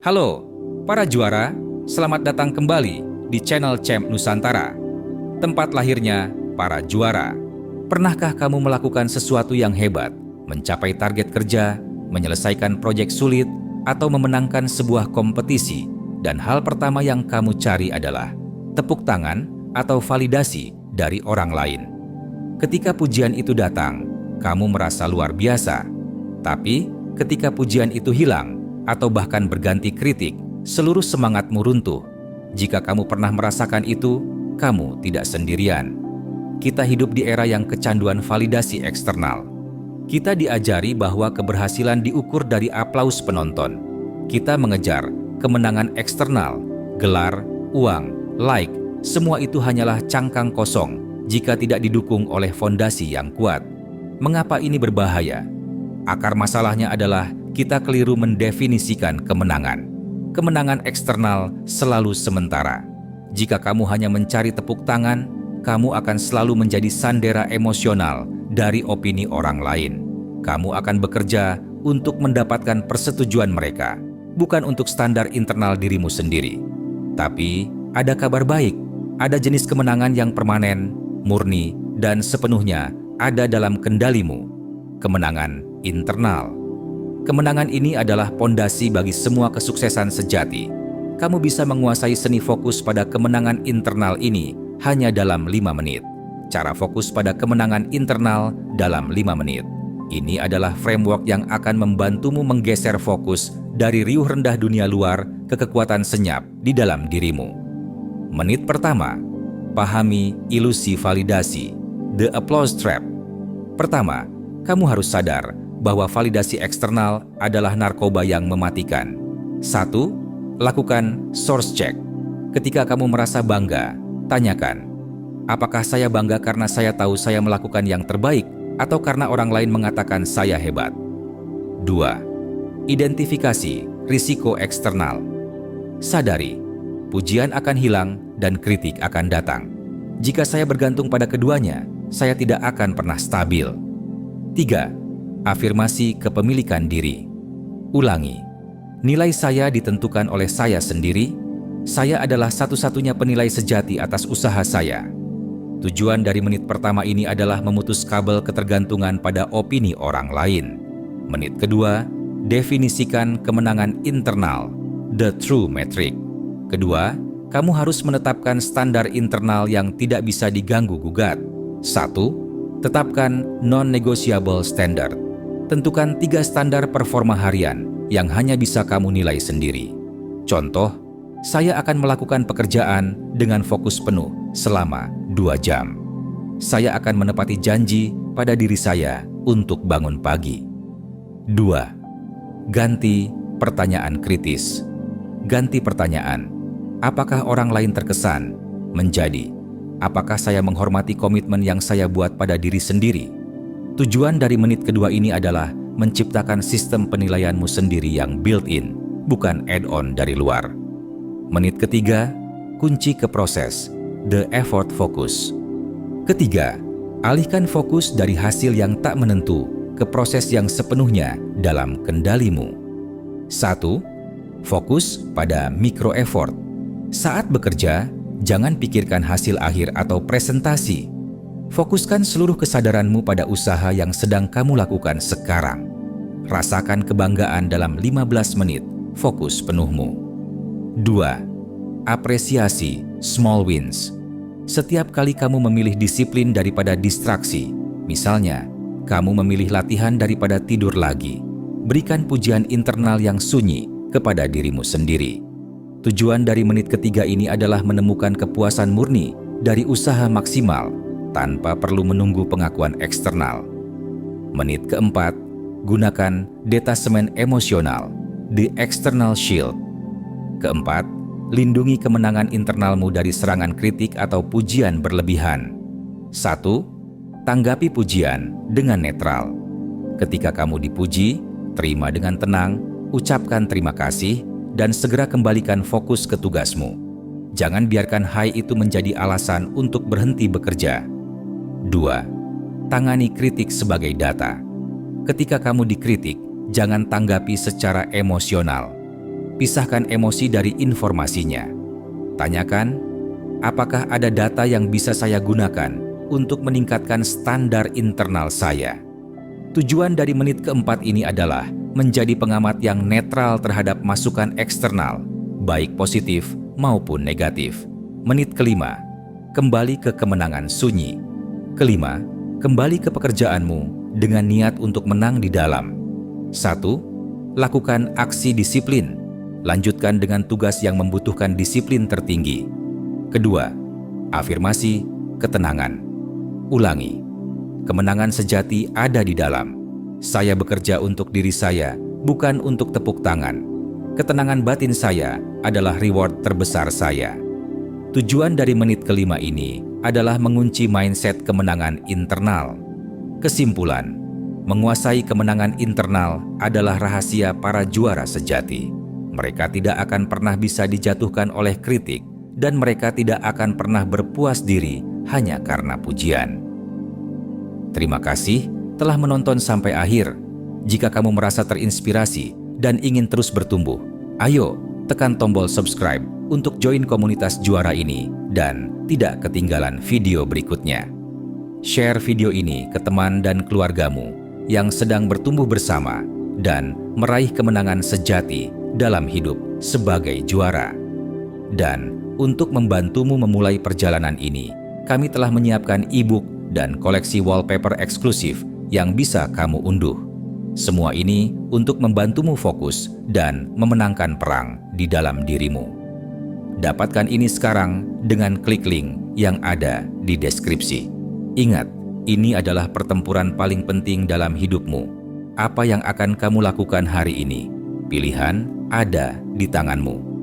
Halo, para juara, selamat datang kembali di channel Champ Nusantara, tempat lahirnya para juara. Pernahkah kamu melakukan sesuatu yang hebat, mencapai target kerja, menyelesaikan proyek sulit, atau memenangkan sebuah kompetisi, dan hal pertama yang kamu cari adalah tepuk tangan atau validasi dari orang lain? Ketika pujian itu datang, kamu merasa luar biasa. Tapi, ketika pujian itu hilang, atau bahkan berganti kritik, seluruh semangatmu runtuh. Jika kamu pernah merasakan itu, kamu tidak sendirian. Kita hidup di era yang kecanduan validasi eksternal. Kita diajari bahwa keberhasilan diukur dari aplaus penonton. Kita mengejar kemenangan eksternal, gelar, uang, like, semua itu hanyalah cangkang kosong jika tidak didukung oleh fondasi yang kuat. Mengapa ini berbahaya? Akar masalahnya adalah kita keliru mendefinisikan kemenangan. Kemenangan eksternal selalu sementara. Jika kamu hanya mencari tepuk tangan, kamu akan selalu menjadi sandera emosional dari opini orang lain. Kamu akan bekerja untuk mendapatkan persetujuan mereka, bukan untuk standar internal dirimu sendiri. Tapi, ada kabar baik. Ada jenis kemenangan yang permanen, murni, dan sepenuhnya ada dalam kendalimu. Kemenangan internal. Kemenangan ini adalah pondasi bagi semua kesuksesan sejati. Kamu bisa menguasai seni fokus pada kemenangan internal ini hanya dalam 5 menit. Cara fokus pada kemenangan internal dalam 5 menit. Ini adalah framework yang akan membantumu menggeser fokus dari riuh rendah dunia luar ke kekuatan senyap di dalam dirimu. Menit pertama, pahami ilusi validasi, the applause trap. Pertama, kamu harus sadar bahwa validasi eksternal adalah narkoba yang mematikan. 1. Lakukan source check. Ketika kamu merasa bangga, tanyakan, apakah saya bangga karena saya tahu saya melakukan yang terbaik atau karena orang lain mengatakan saya hebat? 2. Identifikasi risiko eksternal. Sadari, pujian akan hilang dan kritik akan datang. Jika saya bergantung pada keduanya, saya tidak akan pernah stabil. 3. Afirmasi kepemilikan diri. Ulangi, nilai saya ditentukan oleh saya sendiri. Saya adalah satu-satunya penilai sejati atas usaha saya. Tujuan dari menit pertama ini adalah memutus kabel ketergantungan pada opini orang lain. Menit kedua, definisikan kemenangan internal, the true metric. Kedua, kamu harus menetapkan standar internal yang tidak bisa diganggu-gugat. 1. Tetapkan non-negotiable standard. Tentukan 3 standar performa harian yang hanya bisa kamu nilai sendiri. Contoh, saya akan melakukan pekerjaan dengan fokus penuh selama 2 jam. Saya akan menepati janji pada diri saya untuk bangun pagi. 2. Ganti pertanyaan kritis. Ganti pertanyaan, apakah orang lain terkesan? Menjadi, apakah saya menghormati komitmen yang saya buat pada diri sendiri? Tujuan dari menit kedua ini adalah menciptakan sistem penilaianmu sendiri yang built-in, bukan add-on dari luar. Menit ketiga, kunci ke proses, the effort focus. Ketiga, alihkan fokus dari hasil yang tak menentu ke proses yang sepenuhnya dalam kendalimu. 1. Fokus pada micro effort. Saat bekerja, jangan pikirkan hasil akhir atau presentasi. Fokuskan seluruh kesadaranmu pada usaha yang sedang kamu lakukan sekarang. Rasakan kebanggaan dalam 15 menit fokus penuhmu. 2. Apresiasi small wins. Setiap kali kamu memilih disiplin daripada distraksi, misalnya, kamu memilih latihan daripada tidur lagi, berikan pujian internal yang sunyi kepada dirimu sendiri. Tujuan dari menit ketiga ini adalah menemukan kepuasan murni dari usaha maksimal tanpa perlu menunggu pengakuan eksternal. Menit keempat, gunakan detasemen emosional, the external shield. Keempat, lindungi kemenangan internalmu dari serangan kritik atau pujian berlebihan. 1. Tanggapi pujian dengan netral. Ketika kamu dipuji, terima dengan tenang, ucapkan terima kasih, dan segera kembalikan fokus ke tugasmu. Jangan biarkan high itu menjadi alasan untuk berhenti bekerja. 2. Tangani kritik sebagai data. Ketika kamu dikritik, jangan tanggapi secara emosional. Pisahkan emosi dari informasinya. Tanyakan, apakah ada data yang bisa saya gunakan untuk meningkatkan standar internal saya? Tujuan dari menit keempat ini adalah menjadi pengamat yang netral terhadap masukan eksternal, baik positif maupun negatif. Menit kelima, kembali ke kemenangan sunyi. Kelima, kembali ke pekerjaanmu dengan niat untuk menang di dalam. 1. Lakukan aksi disiplin. Lanjutkan dengan tugas yang membutuhkan disiplin tertinggi. Kedua, afirmasi ketenangan. Ulangi, kemenangan sejati ada di dalam. Saya bekerja untuk diri saya, bukan untuk tepuk tangan. Ketenangan batin saya adalah reward terbesar saya. Tujuan dari menit kelima ini adalah mengunci mindset kemenangan internal. Kesimpulan, menguasai kemenangan internal adalah rahasia para juara sejati. Mereka tidak akan pernah bisa dijatuhkan oleh kritik, dan mereka tidak akan pernah berpuas diri hanya karena pujian. Terima kasih telah menonton sampai akhir. Jika kamu merasa terinspirasi dan ingin terus bertumbuh, ayo tekan tombol subscribe untuk join komunitas juara ini dan tidak ketinggalan video berikutnya. Share video ini ke teman dan keluargamu yang sedang bertumbuh bersama dan meraih kemenangan sejati dalam hidup sebagai juara. Dan untuk membantumu memulai perjalanan ini, kami telah menyiapkan e-book dan koleksi wallpaper eksklusif yang bisa kamu unduh. Semua ini untuk membantumu fokus dan memenangkan perang di dalam dirimu. Dapatkan ini sekarang dengan klik link yang ada di deskripsi. Ingat, ini adalah pertempuran paling penting dalam hidupmu. Apa yang akan kamu lakukan hari ini? Pilihan ada di tanganmu.